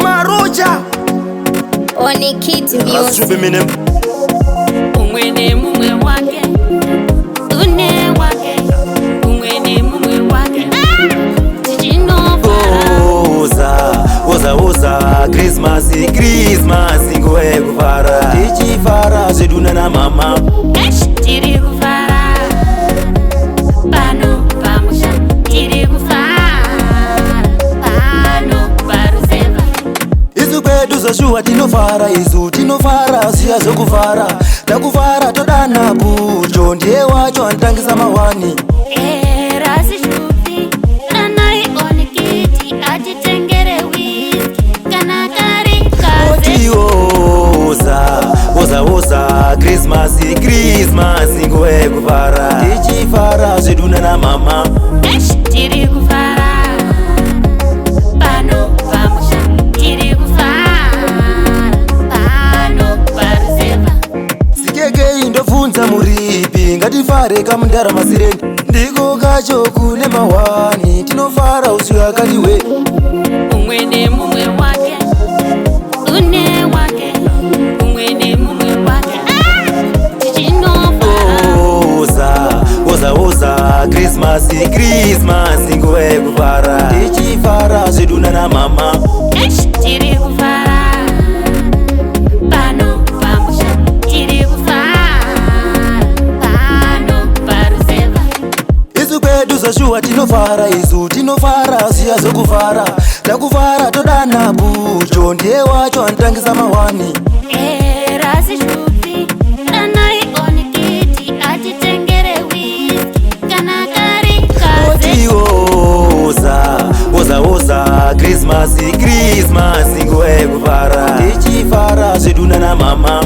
Maruja OnikidMusiq. Shupi minim Umwene mumwe wake, une wake, umwene mumwe wake. Hoza Christmas ngoe kufara tichifara zveduna na mama Tiri kufara pano pamusha, tiri kufara pano paruseva. isu kwedu zvashuwa tinofara ziya zvokufara takufara todana bucho ndiye wacho anotangisa mawani. Rasi Shupi ranai Onikidi atitengere whisky kana kari kaze. Hoza Christmas ngoe kufara tichifara zveduna na mama Tiri kufara pano pamusha, tiri kufara pano paruseva. sikekei ndobvunza muripi ngatifare kamundara masireni ndiko kacho kune mawani tinofara usiku akatiwe Umwene mumwe wake, une wake, umwene mumwe wake. Tichinofara Hoza Christmas ngoe kufara tichifara zveduna na mama tiri kufara pano pamusha, tiri kufara pano paruseva. isu kwedu zvashuwa tinofara ziya zvokufara takufara todana bucho ndiye wacho anotangisa mawani. Rasi Shupi ranai Onikidi atitengere whisky kana kari kaze. Hoza Christmas ngoe kufara tichifara zveduna na mama